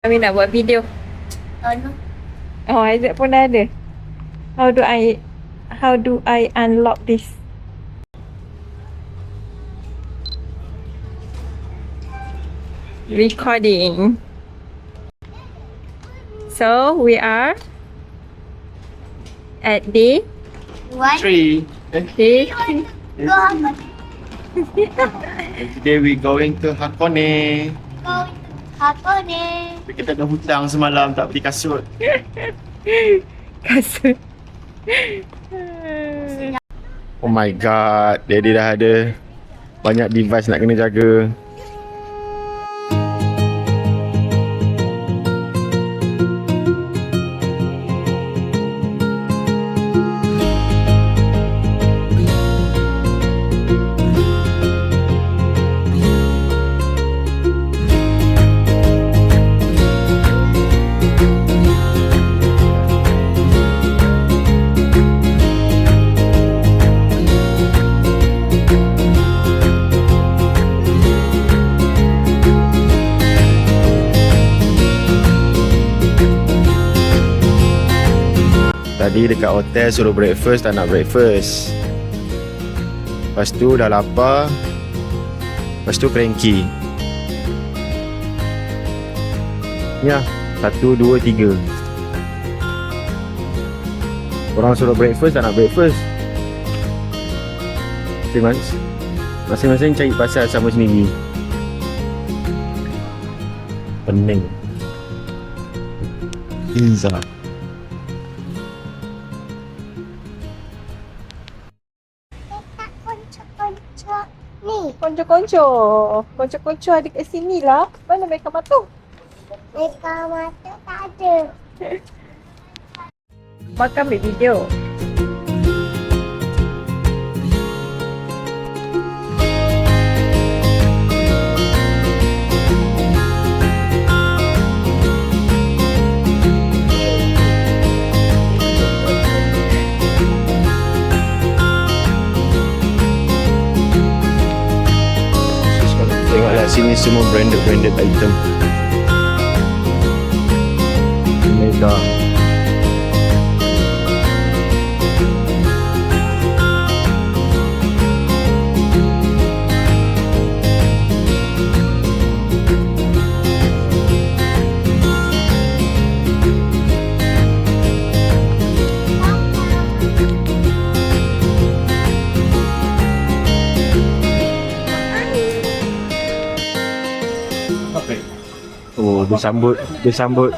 Kami nak buat video. Ano? Oh, Isaac pun dah ada. How do I unlock this? Recording. So we are at day What? 3. day Go Hakone. And today we going to Hakone. Go Hakone. Kita dah hutang semalam tak beli kasut. kasut. Oh my god, Daddy dah ada banyak device nak kena jaga. Tadi dekat hotel suruh breakfast, tak nak breakfast. Lepas tu dah lapar. Lepas tu cranky. Ya, 1, 2, 3. Orang suruh breakfast, tak nak breakfast. Masing-masing cari pasal sama sendiri. Pening. Pizza. Konco-konco ni. Konco-konco ada kat sini lah. Mana mereka masuk? Mereka mata tak ada. Makan ambil video. Tengoklah sini semua branded item. Mega. Oh, dia sambut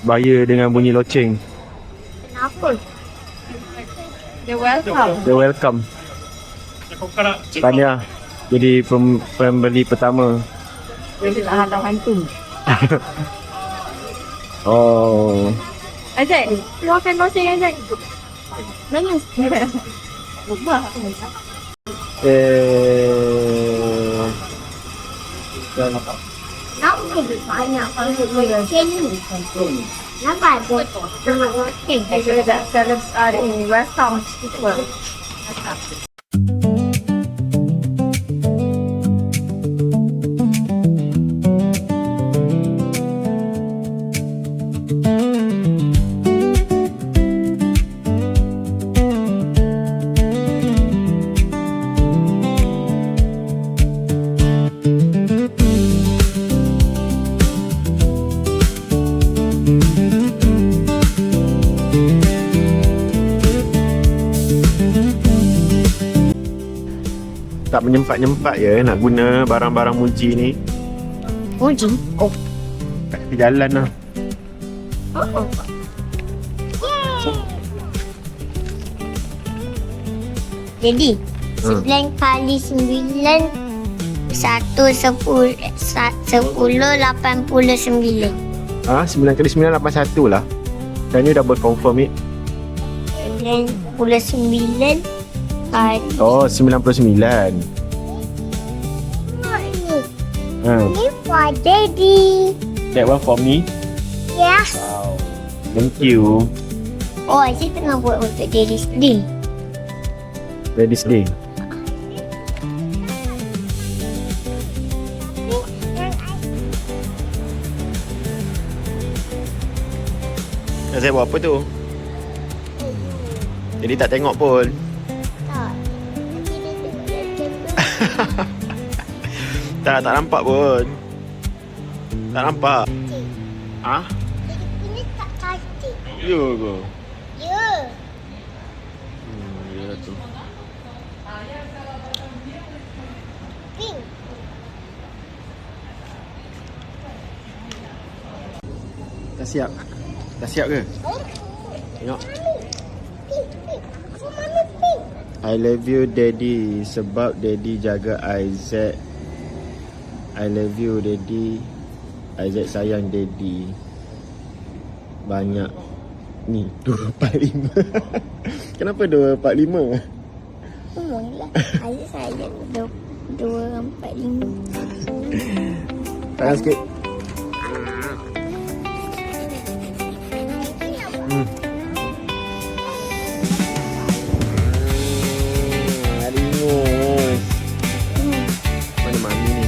buyer dengan bunyi loceng. Kenapa? They welcome. Dia welcome. Tanya jadi pembeli pertama. Dia nak hadap hantu. Oh. Azad, keluarkan loceng Azad. Nangis. Ubah. Kenapa banyak konco ni? Nampak ada nama loceng. Actually that sellers are in welcome people. Tak menyempat-nyempat ya nak guna barang-barang Muji ni. Muji? Oh. Kat tepi jalan lah. Jadi 9 kali 9 10 89. 9 kali 9 81 lah. Can you double confirm it? 99 kali. Oh, 99. Ni for daddy. That one for me. Yes. Wow. Thank you. Oh, saya tengah buat untuk daddy's day. Daddy's Day. Azai buat apa tu? Jadi tak tengok pun. Tak. Nanti dia tengok macam tu. Tak nampak pun. Tak nampak. Ah? Ini tak cantik. Ya ke? Ya. Ya tu. Pink. Dah siap? Dah siap ke? Tengok. Pink. Pink. Aku mana pink? I love you daddy sebab daddy jaga Isaac. I love you daddy. Isaac sayang daddy. Banyak. Ni 245. Kenapa 245? Umumlah. Adik saya 245. Tangan sikit. Harimau. Mana mami ni?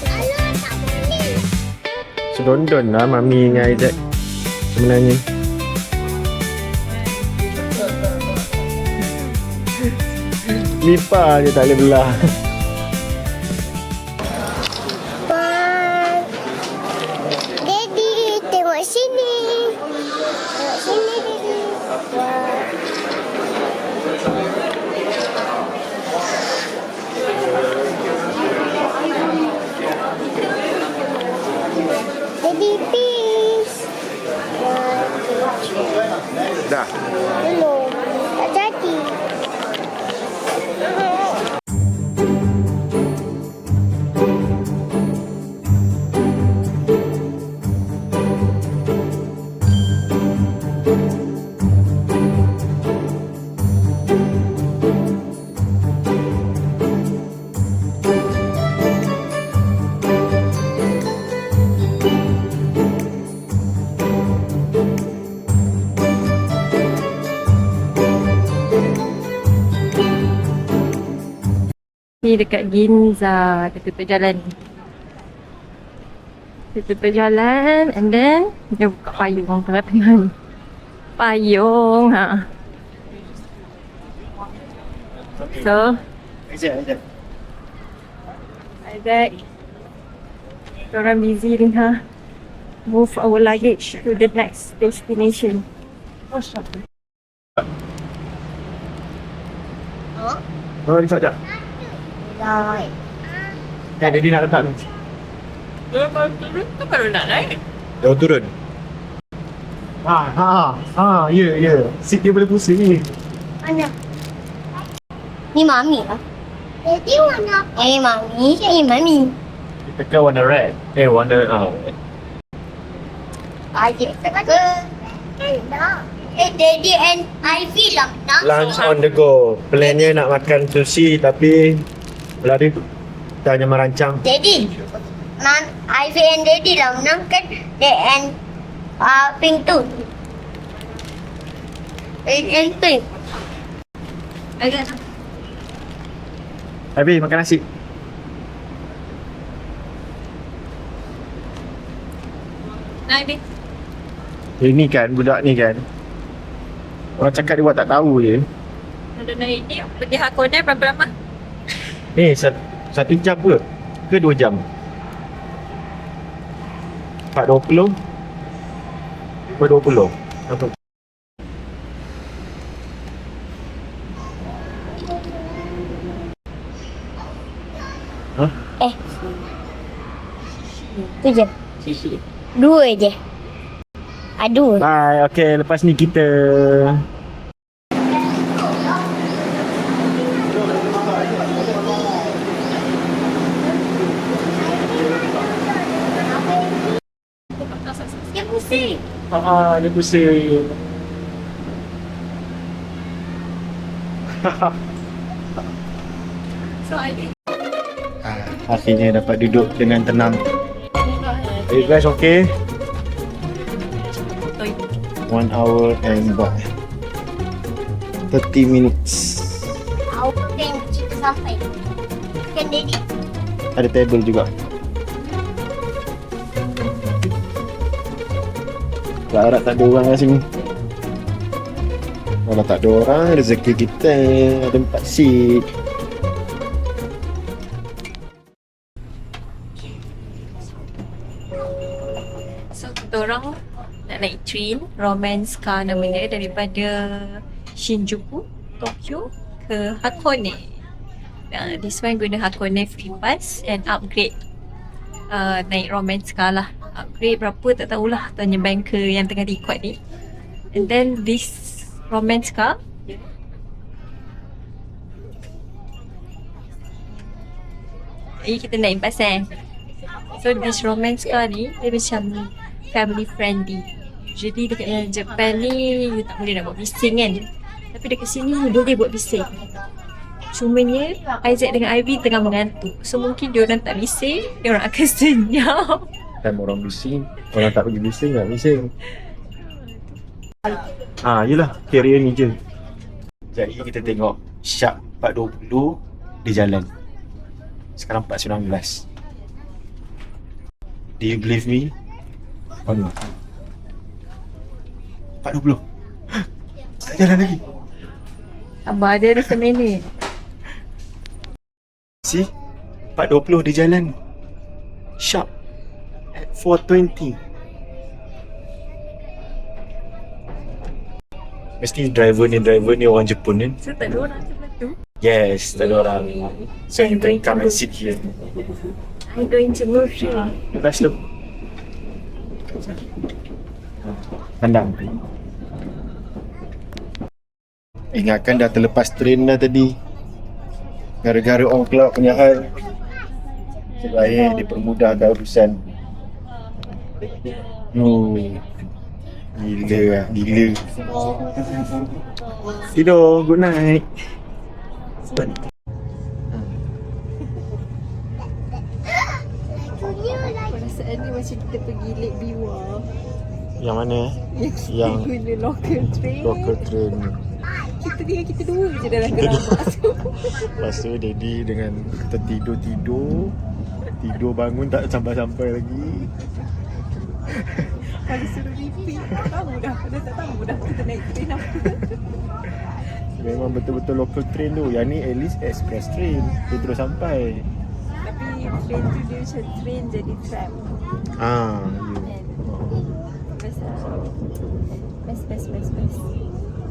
Alah, tak boleh. Sedondon lah mami dengan Isaac sebenarnya. Lipa je tak boleh belah. Daddy, tengok sini. Tengok sini, Daddy. Wah. Daddy, peace. Dah. Belum. Tak jadi. Ni dekat Ginza. Dia tutup jalan. Dia tutup jalan and then dia buka payung tengah-tengah ni. Payung. Ha. So, Isaac. Isaac. Diorang busy dengan move our luggage to the next destination. Oh, stop. Oh, ni sekejap. Dah. Daddy nak letak ni. Dia baru turun tu baru nak naik. Dah turun. Ya. Seat dia boleh pusing ni. Mana? Ni mami lah. Daddy warna apa? Mami. Mami. Kita ke warna red. Warna Adik suka. Dah. Daddy and Ivy lah. lunch on the go. Plannya nak makan sushi tapi berlari kita hanya merancang. Daddy. Ivy and Daddy lah menang kan. Dad and Pink tu. And Pink. Agak. Habis makan nasi. Naik. Ini kan budak ni kan. Orang cakap dia buat tak tahu je. Ada naik ni pergi Hakone berapa lama? Satu jam ke? Ke 2 jam? 4.20? 2.20? Apa? Hah? Tu je. Dua je. Aduh. Bye. Okay, lepas ni kita Dia pusing. dia pusing. So I think Akhirnya dapat duduk dengan tenang. Are you guys okay? 1 hour and about 30 minutes. Aku kan cerita sampai. Kan Daddy. Ada table juga. Tak harap tak ada orang kat sini. Kalau tak ada orang, rezeki kita ada 4 seat. So kita orang nak naik train romance car namanya daripada Shinjuku, Tokyo ke Hakone. This one guna Hakone free pass and upgrade naik romance car lah. Upgrade berapa tak tahulah, tanya banker yang tengah record ni. And then this romance car kita naik bas So this romance car ni dia macam family friendly. Usually dekat Japan ni you tak boleh nak buat bising kan. Tapi dekat sini you boleh buat bising. Cumanya Isaac dengan Ivy tengah mengantuk. So mungkin dia orang tak bising, dia orang akan senyap. Time orang bising, orang tak pergi bising tak bising. Yelah, carrier ni je. Jadi kita tengok Shark 420 di jalan. Sekarang 419. Do you believe me? Oh no. 420. Tak jalan lagi. Abang ada rasa minit. See? 420 di jalan. Sharp. At 420. Mesti driver ni orang Jepun kan? So tak ada orang sebelah tu. Yes, tak ada orang. So you can come and sit here. I'm going to move here. Lepas tu. Pandang. Ingatkan dah terlepas train dah tadi. Gara-gara on clock punya hal. Sebaik dipermudahkan urusan. Gila lah, gila. Tidur, good night. Perasaan ni macam kita pergi Lake Biwa. Yang mana? Yang guna local train. local train. Kita dua je dalam gerabak tu. Lepas tu Daddy dengan tertidur-tidur. Tidur bangun tak sampai-sampai lagi. Kalau suruh repeat, tak tahu dah. Dia tak tahu dah kita naik train apa. Memang betul-betul local train tu. Yang ni at least express train. Dia terus sampai. Tapi train tu dia macam train jadi tram. Ya. Best.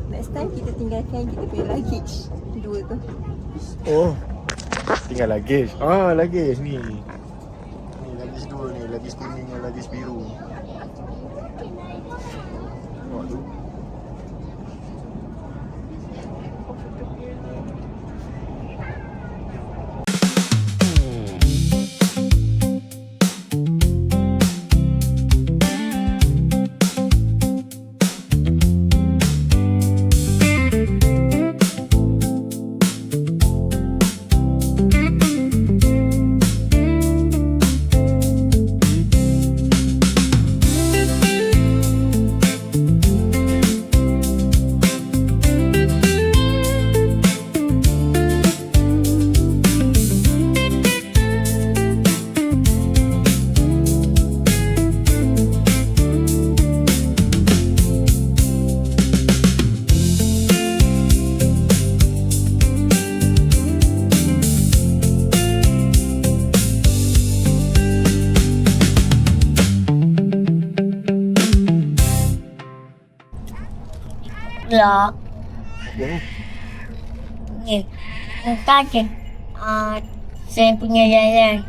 Next time kita tinggalkan kita punya luggage. Dua tu. Oh. Tinggal luggage. Luggage ni. Ni luggage dua ni. Luggage kuning dan luggage biru. Tengok tu. Vlog. Ni. Tadi saya punya jalan.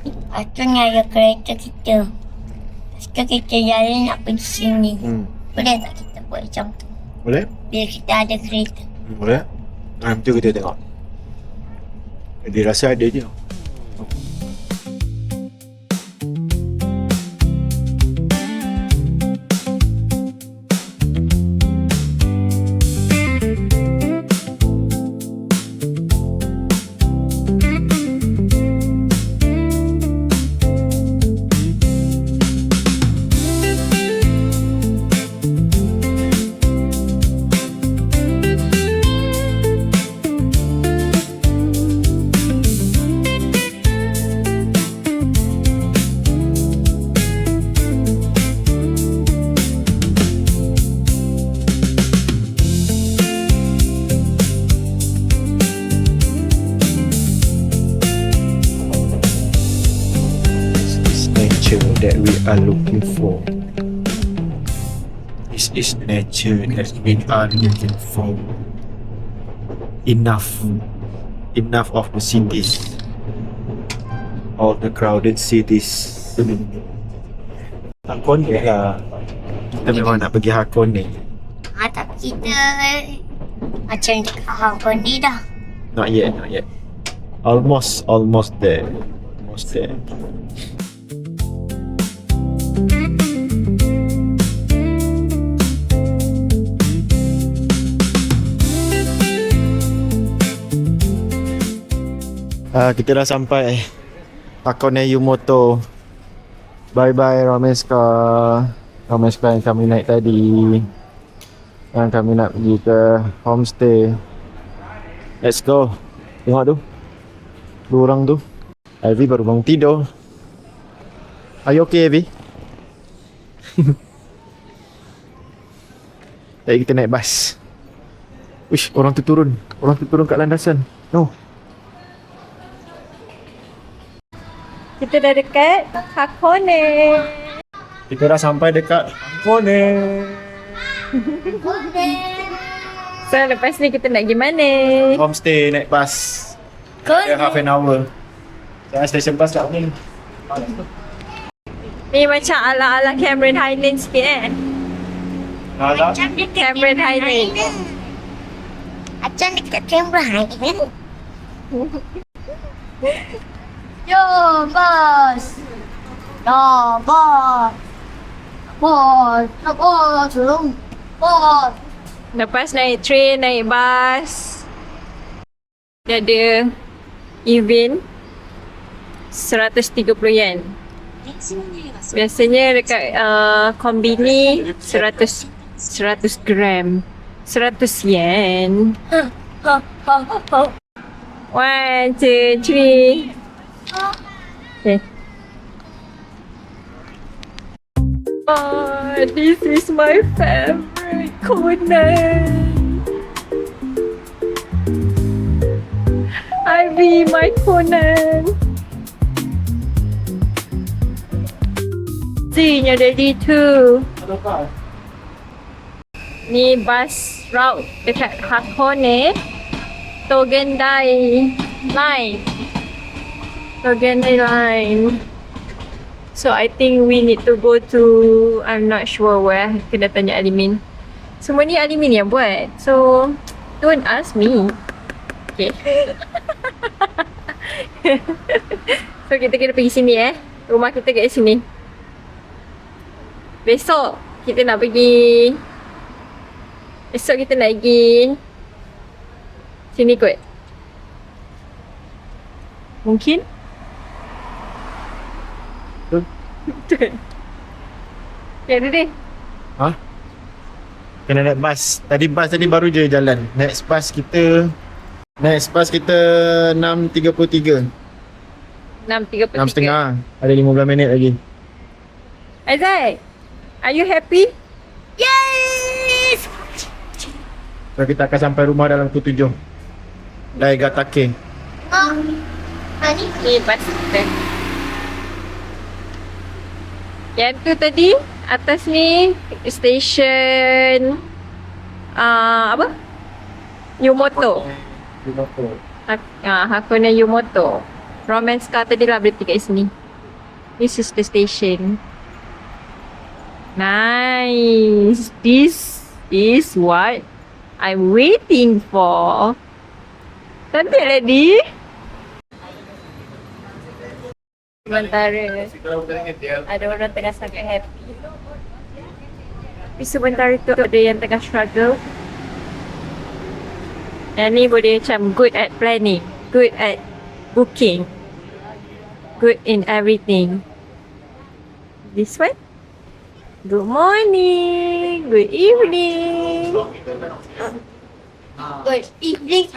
Lepas tu ni ada kereta kita. Lepas tu kita jalan nak pergi sini. Boleh tak kita buat macam tu? Boleh? Bila kita ada kereta. Boleh? Nanti kita tengok. Dia rasa ada je. that we are looking for. This is nature that we are looking for. Enough of the cities, all the crowded cities. Hakone lah. Kita memang nak pergi Hakone. Tapi kita macam dekat Hakone ni dah. Not yet. Almost there. Kita dah sampai Hakone Yumoto. Bye bye Romance car yang kami naik tadi. Yang kami nak pergi ke homestay. Let's go. Tengok tu, dua orang tu. Ivy baru bangun tidur. Are you okay, Ivy? Tadi kita naik bas. Uish, orang tu turun kat landasan. No. Kita dah dekat Hakone. Kita dah sampai dekat Hakone. So lepas ni kita nak pergi mana? Homestay naik bas. Ada half an hour. Saya station bas kat ni. Ni macam ala-ala Cameron Highlands sikit Alah. Cameron Highlands. Macam dekat Cameron Highlands. Yo, bos. Bos, tolong. Bos. Lepas naik train, naik bas, dia ada event 130 yen. Biasanya dekat Konbini 100 gram 100 yen. 1, 2, 3. Okay. Oh, this is my favorite Conan. Ivy, my Conan. Nya ready too. Ni bus route dekat Hakone Togendai line. So I think we need to go to, I'm not sure where. Kena tanya Alimin. Semua ni Alimin yang buat. So don't ask me. Okay. So kita kena pergi sini Rumah kita kat sini. Besok kita nak pergi sini kot. Mungkin. Betul. Ya, ada deh. Ha? Kena naik bas. Tadi baru je jalan. Next bus kita 6.33. 6.33. 6.30. Ada 15 minit lagi. Aizai, are you happy? Yes! So kita akan sampai rumah dalam pukul 7. Daigatake. Ni Ni bas kita. Yang tu tadi atas ni stesen apa? Yumoto. Hakone Yumoto. Romance car tadi lah berhenti kat sini. This is the station. Nice. This is what I'm waiting for. Cantik lady. Sementara ada orang tengah sangat happy, tapi sementara tu ada yang tengah struggle. Yang ni boleh macam good at planning, good at booking, good in everything. This one, good morning, good evening. Good evening.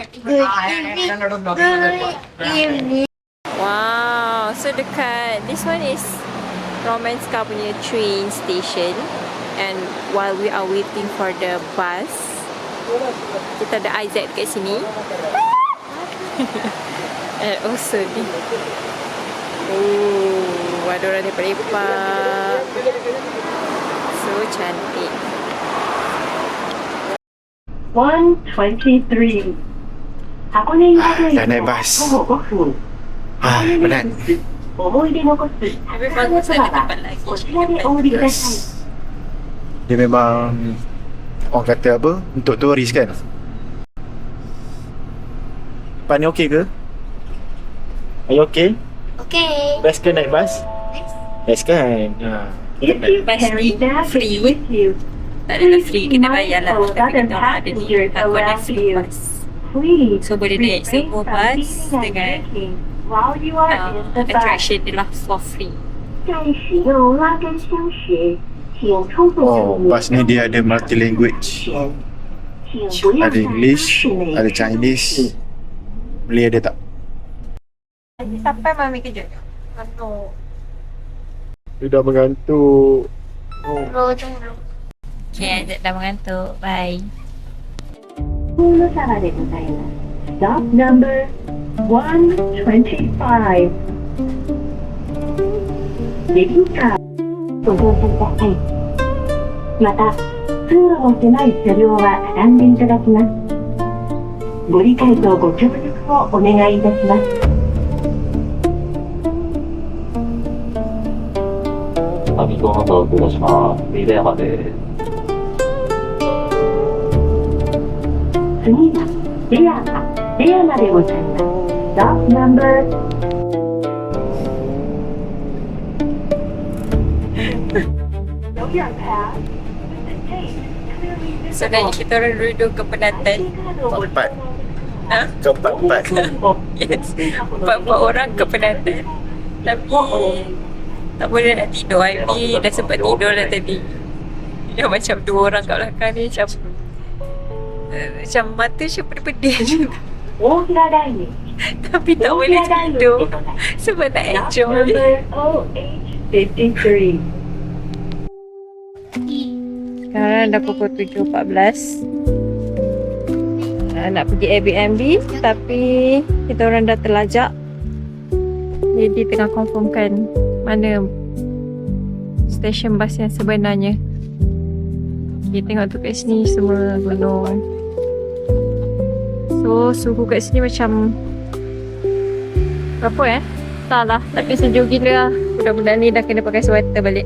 Wow, so dekat this one is Romance car punya train station, and while we are waiting for the bus, kita ada Isaac dekat sini. And also ni Oh, ada orang lepak-lepak. So cantik. 123箱根湯沢駅 dah naik bas. 徒歩5分 Penat. 思い出残す Tapi bagus ada tempat lagi. こちらでお降りください Dia memang orang kata apa? Untuk turis kan? Pan ni okey ke? Are you okay? Okay. Best ke naik bas? Best kan? If you Bus carry ni baggage free. with you, Tak adalah free, kena bayar lah. Mindful of Tapi other kita orang ada ni. passengers Aku ada around free you. bus. please So boleh naik refrain semua from bus eating and dengan drinking while you are in the bus. attraction dia lah for free. 在使用拉杆箱时，请充分 Oh, 注意 bas ni dia ada multi language. 前，请不要 Ada 在巴 English, 士内 ada Chinese. Boleh ada tak? Sampai mami kejut. Atau Dia dah mengantuk. Tunggu. okay, dah mengantuk. Bye. の沢でございます。Stop number 125. ベビーカーご乗車ください。また、通路の狭い車両は並んでいただきます。ご理解とご協力をお願いいたします。上高の東黒島リレーまで次はレアまでございます。Stop number Know your path. The gate clearly Sebenarnya kita orang duduk ke penatan. Empat. Ha? Keempat-empat. Yes. Empat-empat orang ke penatan. Tapi tak boleh nak tidur. Ivy dah sempat tidur dah tadi. Dia macam dua orang kat belakang ni macam mata macam pedih-pedih. 大平台駅 Tapi tak boleh tidur. Sebab nak enjoy. Number OH53. Sekarang dah pukul 7.14. Nak pergi Airbnb tapi kita orang dah terlajak. Jadi tengah confirmkan mana stesen bas yang sebenarnya. Kita tengok tu kat sini semua gunung. So suhu kat sini macam berapa tak lah, tapi sejuk gila lah. Budak-budak ni dah kena pakai sweater balik.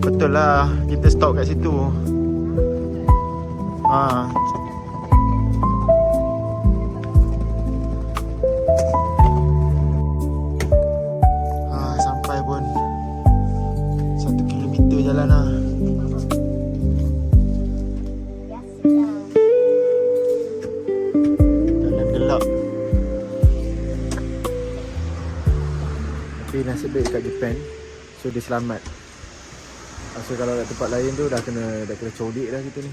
Betul lah, kita stop kat situ. Sampai pun 1 kilometer jalan lah. Jalan gelap. Tapi nasib baik kat Japan, so dia selamat. So kalau kat tempat lain tu dah kena codik dah kita ni.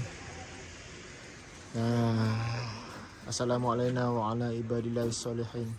Assalamualaikum warahmatullahi wabarakatuh.